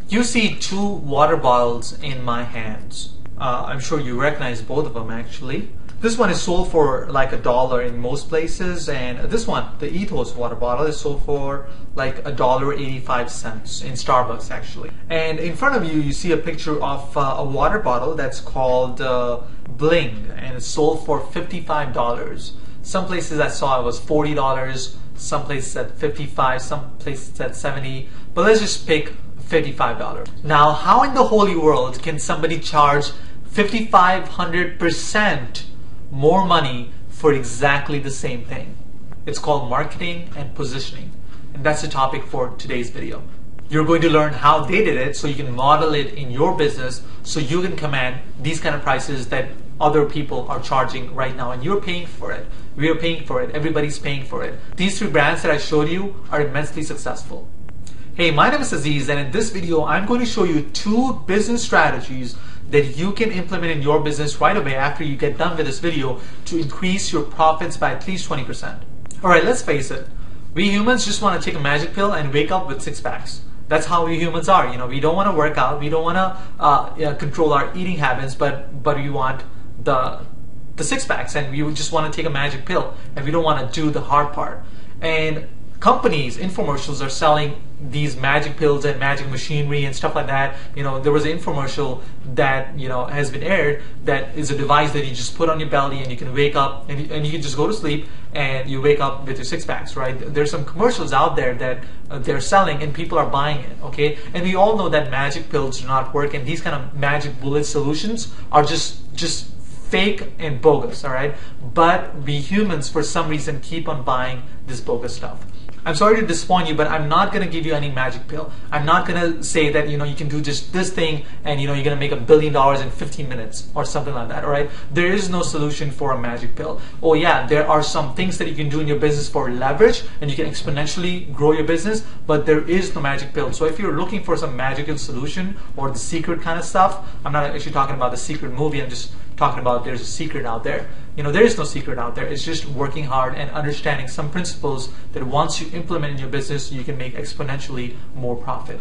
You see two water bottles in my hands. I'm sure you recognize both of them actually. This one is sold for like $1 in most places, and this one, the Ethos water bottle, is sold for like $1.85 in Starbucks actually. And in front of you, you see a picture of a water bottle that's called Bling, and it's sold for $55. Some places I saw it was $40, some places at $55, some places at $70, but let's just pick $55. Now, how in the holy world can somebody charge 5,500% more money for exactly the same thing? It's called marketing and positioning, and that's the topic for today's video. You're going to learn how they did it so you can model it in your business so you can command these kind of prices that other people are charging right now, and you're paying for it. We are paying for it. Everybody's paying for it. These three brands that I showed you are immensely successful. Hey, my name is Aziz, and in this video I'm going to show you two business strategies that you can implement in your business right away after you get done with this video to increase your profits by at least 20%. Alright, let's face it. We humans just want to take a magic pill and wake up with six packs. That's how we humans are. You know, we don't want to work out, we don't want to control our eating habits, but we want the six packs, and we just want to take a magic pill, and we don't want to do the hard part. And companies, infomercials are selling these magic pills and magic machinery and stuff like that. You know, there was an infomercial that, you know, has been aired that is a device that you just put on your belly and you can wake up and you can just go to sleep and you wake up with your six packs, right? There's some commercials out there that they're selling and people are buying it, okay? And we all know that magic pills do not work, and these kind of magic bullet solutions are just fake and bogus, all right? But we humans, for some reason, keep on buying this bogus stuff. I'm sorry to disappoint you, but I'm not going to give you any magic pill. I'm not going to say that, you know, you can do just this thing and, you know, you're going to make $1 billion in 15 minutes or something like that, all right? There is no solution for a magic pill. Oh yeah, there are some things that you can do in your business for leverage and you can exponentially grow your business, but there is no magic pill. So if you're looking for some magical solution or the secret kind of stuff, I'm not actually talking about the secret movie, I'm just talking about there's a secret out there. You know, there is no secret out there. It's just working hard and understanding some principles that once you implement in your business, you can make exponentially more profit.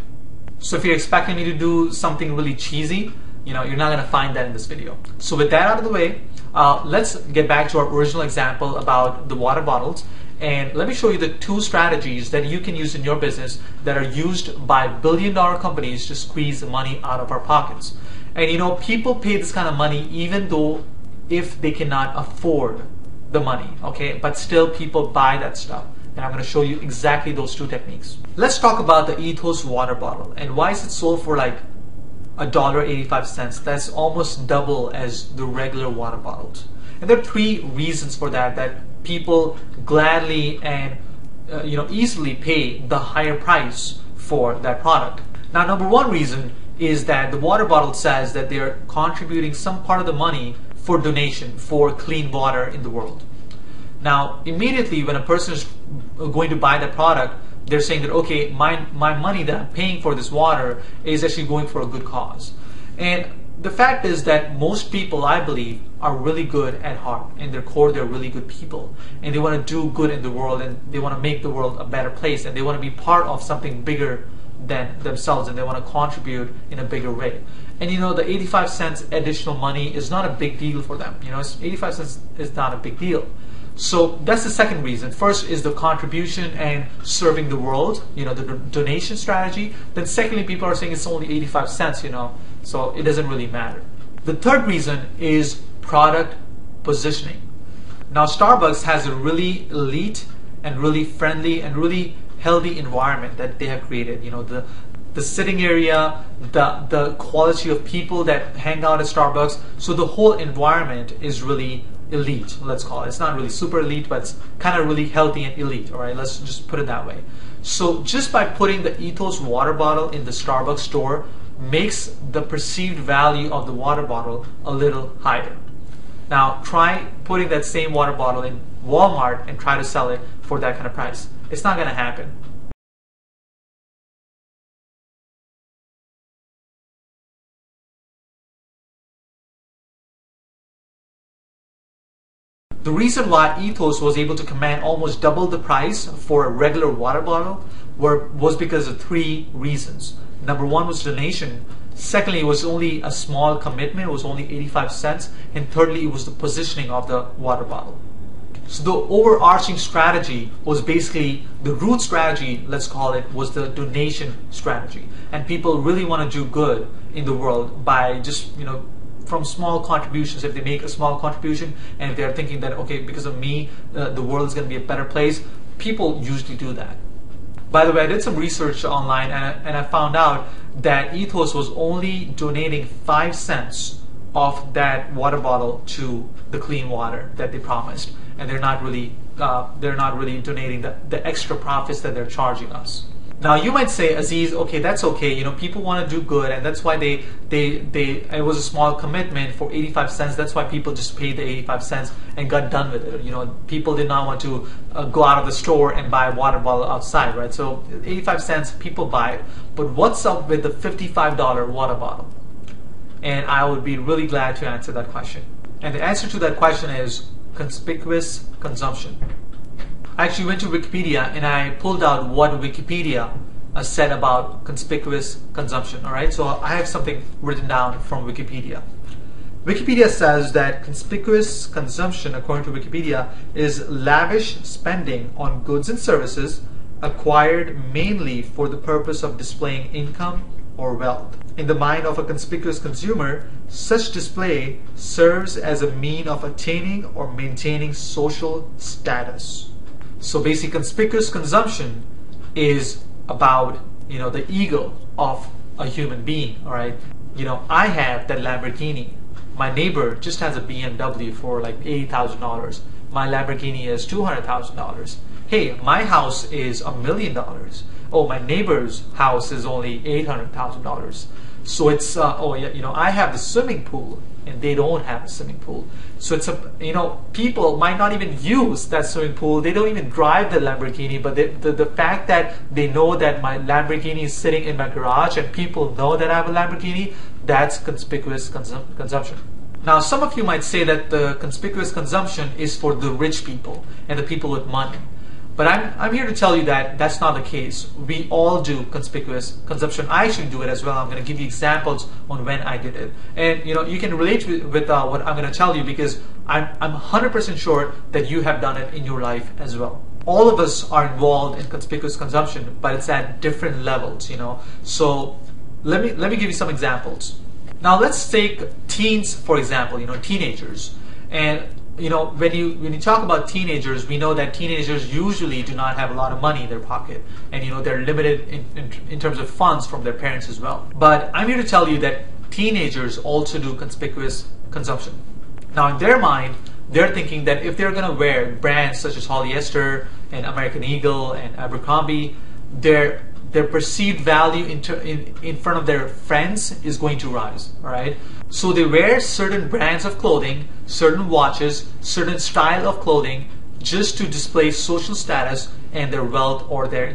So if you're expecting me to do something really cheesy, you know, you're not going to find that in this video. So with that out of the way, let's get back to our original example about the water bottles. And let me show you the two strategies that you can use in your business that are used by billion-dollar companies to squeeze the money out of our pockets. And you know, people pay this kind of money even though if they cannot afford the money, okay? But still people buy that stuff. And I'm going to show you exactly those two techniques. Let's talk about the Ethos water bottle. And why is it sold for like $1.85? That's almost double as the regular water bottles. And there are three reasons for that people gladly and you know, easily pay the higher price for that product. Now, number one reason is that the water bottle says that they're contributing some part of the money for donation for clean water in the world. Now, immediately when a person is going to buy that product, they're saying that, okay, my money that I'm paying for this water is actually going for a good cause. And the fact is that most people, I believe, are really good at heart. In their core, they're really good people. And they want to do good in the world, and they want to make the world a better place, and they want to be part of something bigger than themselves, and they want to contribute in a bigger way. And you know, the 85 cents additional money is not a big deal for them. You know, 85 cents is not a big deal. So that's the second reason. First is the contribution and serving the world, you know, the donation strategy. Then secondly, people are saying it's only 85 cents, you know, so it doesn't really matter. The third reason is product positioning. Now, Starbucks has a really elite and really friendly and really healthy environment that they have created. You know, the sitting area, the quality of people that hang out at Starbucks. So the whole environment is really elite, let's call it. It's not really super elite, but it's kind of really healthy and elite, all right? Let's just put it that way. So just by putting the Ethos water bottle in the Starbucks store makes the perceived value of the water bottle a little higher. Now try putting that same water bottle in Walmart and try to sell it for that kind of price. It's not going to happen. The reason why Ethos was able to command almost double the price for a regular water bottle was because of three reasons. Number one was donation. Secondly, it was only a small commitment. It was only 85 cents. And thirdly, it was the positioning of the water bottle. So the overarching strategy was basically, the root strategy, let's call it, was the donation strategy. And people really want to do good in the world by just, from small contributions. If they make a small contribution and if they're thinking that, okay, because of me, the world is going to be a better place, people usually do that. By the way, I did some research online and I found out that Ethos was only donating 5 cents of that water bottle to the clean water that they promised, and they're not really donating the extra profits that they're charging us. Now you might say, Aziz, okay, that's okay. People want to do good, and that's why it was a small commitment for 85 cents. That's why people just paid the 85 cents and got done with it. People did not want to go out of the store and buy a water bottle outside, right? So 85 cents, people buy it. But what's up with the $55 water bottle? And I would be really glad to answer that question. And the answer to that question is conspicuous consumption. I actually went to Wikipedia and I pulled out what Wikipedia said about conspicuous consumption. All right, so I have something written down from Wikipedia. Wikipedia says that conspicuous consumption, according to Wikipedia, is lavish spending on goods and services acquired mainly for the purpose of displaying income or wealth. In the mind of a conspicuous consumer, such display serves as a means of attaining or maintaining social status. So basically, conspicuous consumption is about, the ego of a human being, all right? I have that Lamborghini. My neighbor just has a BMW for like $80,000. My Lamborghini is $200,000. Hey, my house is $1 million. Oh, my neighbor's house is only $800,000. So it's, I have the swimming pool and they don't have a swimming pool. So it's people might not even use that swimming pool. They don't even drive the Lamborghini, but the fact that they know that my Lamborghini is sitting in my garage and people know that I have a Lamborghini, that's conspicuous consumption. Now, some of you might say that the conspicuous consumption is for the rich people and the people with money. But I'm here to tell you that that's not the case. We all do conspicuous consumption. I actually do it as well. I'm going to give you examples on when I did it. And you can relate with what I'm going to tell you, because I'm 100% sure that you have done it in your life as well. All of us are involved in conspicuous consumption, but it's at different levels, So let me give you some examples. Now let's take teens, for example, teenagers. And when you talk about teenagers, we know that teenagers usually do not have a lot of money in their pocket, and they're limited in terms of funds from their parents as well. But I'm here to tell you that teenagers also do conspicuous consumption. Now in their mind, they're thinking that if they're going to wear brands such as Polyester and American Eagle and Abercrombie, their perceived value in front of their friends is going to rise, all right? So they wear certain brands of clothing, certain watches, certain style of clothing, just to display social status and their wealth, or their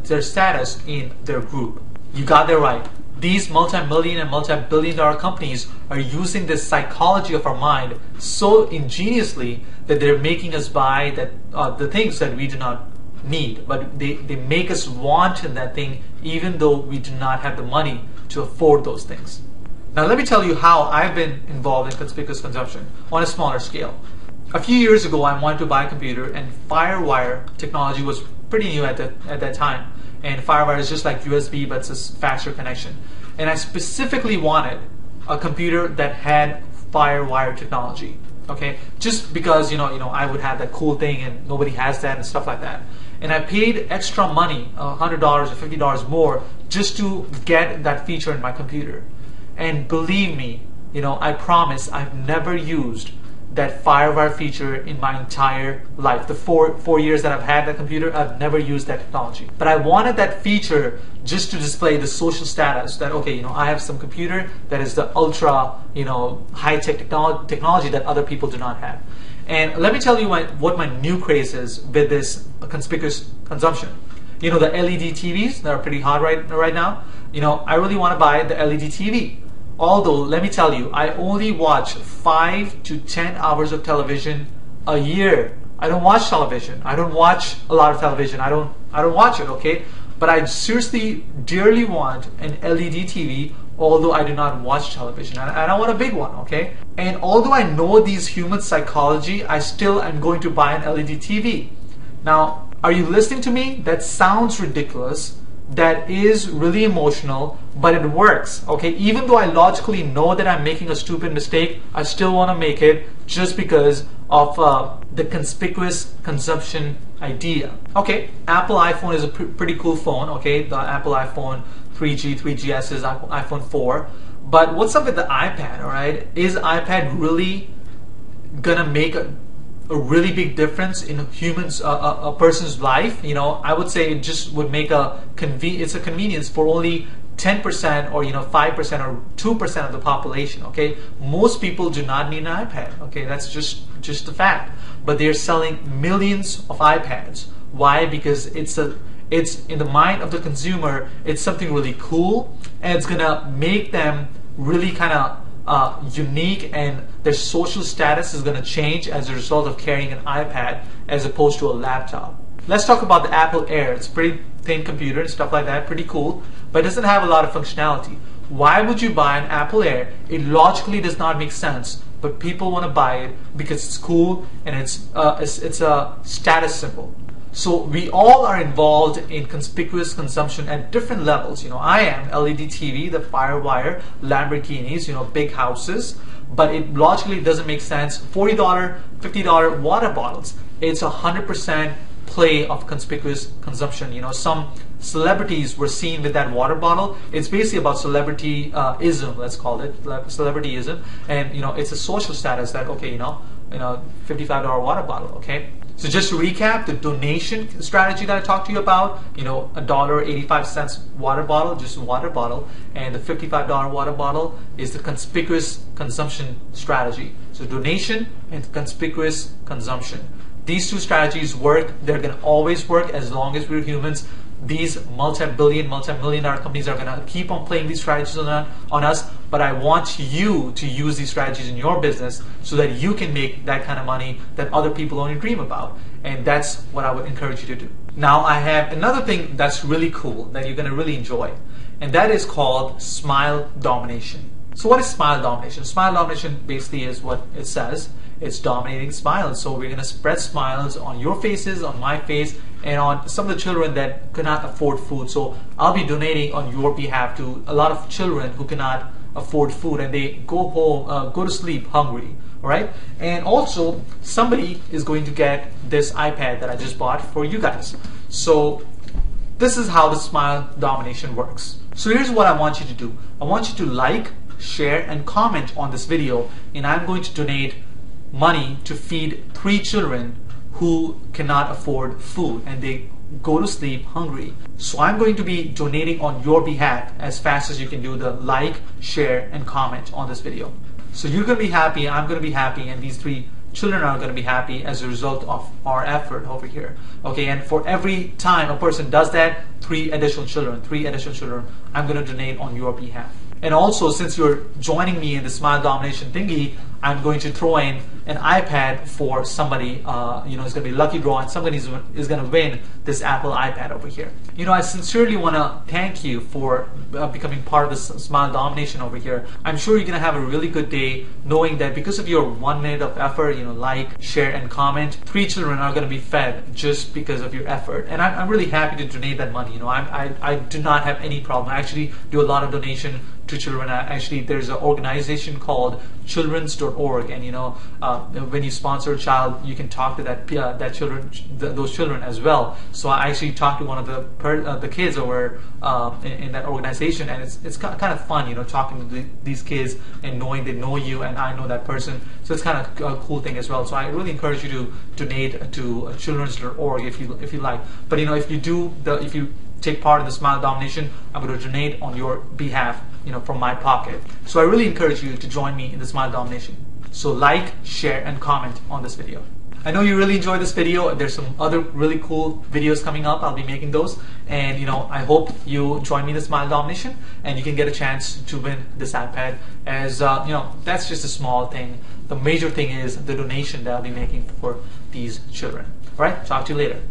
their status in their group. You got that right. These multi-million and multi-billion-dollar companies are using this psychology of our mind so ingeniously that they're making us buy the things that we do not need, but they make us want that thing even though we do not have the money to afford those things. Now let me tell you how I've been involved in conspicuous consumption on a smaller scale. A few years ago, I wanted to buy a computer, and FireWire technology was pretty new at that time. And FireWire is just like USB, but it's a faster connection. And I specifically wanted a computer that had FireWire technology. Okay, just because I would have that cool thing and nobody has that and stuff like that. And I paid extra money, $100 or $50 more, just to get that feature in my computer. And believe me, I promise I've never used that FireWire feature in my entire life. The four years that I've had that computer, I've never used that technology. But I wanted that feature just to display the social status that, okay, I have some computer that is the ultra, high-tech technology that other people do not have. And let me tell you what my new craze is with this conspicuous consumption. The LED TVs that are pretty hot right now. I really want to buy the LED TV. Although, let me tell you, I only watch 5 to 10 hours of television a year. I don't watch television. I don't watch a lot of television. I don't watch it, okay? but I seriously dearly want an LED TV, although I do not watch television, and I want a big one, okay? And although I know these human psychology, I still am going to buy an LED TV. Now, are you listening to me? That sounds ridiculous. That is really emotional, but it works, okay? Even though I logically know that I'm making a stupid mistake, I still want to make it just because of the conspicuous consumption idea. Okay, Apple iPhone is a pretty cool phone, okay? The Apple iPhone 3G, 3GS is iPhone 4. But what's up with the iPad, all right? Is iPad really gonna make a really big difference in a person's life? You know, I would say it just would make it's a convenience for only 10% or 5% or 2% of the population, okay? Most people do not need an iPad, okay? That's just a fact. But they're selling millions of iPads. Why? Because it's in the mind of the consumer, it's something really cool, and it's gonna make them really kind of unique, and their social status is going to change as a result of carrying an iPad as opposed to a laptop. Let's talk about the Apple Air. It's a pretty thin computer and stuff like that, pretty cool, but it doesn't have a lot of functionality. Why would you buy an Apple Air? It logically does not make sense, but people want to buy it because it's cool and it's a status symbol. So we all are involved in conspicuous consumption at different levels. You know, I am LED TV, the Firewire, Lamborghinis, big houses, but it logically doesn't make sense. $40, $50 water bottles. It's 100% play of conspicuous consumption. Some celebrities were seen with that water bottle. It's basically about celebrity-ism, let's call it, celebrity-ism, and it's a social status that, okay, $55 water bottle, okay? So just to recap, the donation strategy that I talked to you about, $1.85 water bottle, just a water bottle, and the $55 water bottle is the conspicuous consumption strategy. So donation and conspicuous consumption. These two strategies work. They're going to always work as long as we're humans. These multi-billion, multi-million-dollar companies are going to keep on playing these strategies on us, but I want you to use these strategies in your business so that you can make that kind of money that other people only dream about. And that's what I would encourage you to do. Now, I have another thing that's really cool that you're going to really enjoy, and that is called smile domination. So what is smile domination? Smile domination basically is what it says. It's dominating smiles. So we're going to spread smiles on your faces, on my face, and on some of the children that cannot afford food. So I'll be donating on your behalf to a lot of children who cannot afford food, and they go home, go to sleep hungry. All right? And also, somebody is going to get this iPad that I just bought for you guys. So this is how the smile domination works. So here's what I want you to do. I want you to like, share, and comment on this video, and I'm going to donate money to feed 3 children who cannot afford food and they go to sleep hungry. So I'm going to be donating on your behalf as fast as you can do the like, share, and comment on this video. So you're going to be happy, I'm going to be happy, and these 3 children are going to be happy as a result of our effort over here. Okay, and for every time a person does that, 3 additional children, I'm going to donate on your behalf. And also, since you're joining me in the smile domination thingy, I'm going to throw in an iPad for somebody. It's going to be a lucky draw, and somebody is going to win this Apple iPad over here. I sincerely want to thank you for becoming part of this smile domination over here. I'm sure you're going to have a really good day knowing that because of your 1 minute of effort, like, share, and comment, 3 children are going to be fed just because of your effort. And I'm really happy to donate that money. I do not have any problem. I actually do a lot of donation to children. Actually, there's an organization called childrens.org, and when you sponsor a child, you can talk to those children as well. So I actually talked to one of the kids over in that organization, and it's kind of fun, talking to these kids and knowing they know you and I know that person. So it's kind of a cool thing as well. So I really encourage you to donate to childrens.org if you like. But if you take part in the smile domination, I'm going to donate on your behalf, from my pocket. So I really encourage you to join me in the smile domination. So like, share, and comment on this video. I know you really enjoyed this video. There's some other really cool videos coming up. I'll be making those, and I hope you join me in the smile domination, and you can get a chance to win this iPad. As that's just a small thing. The major thing is the donation that I'll be making for these children. All right, talk to you later.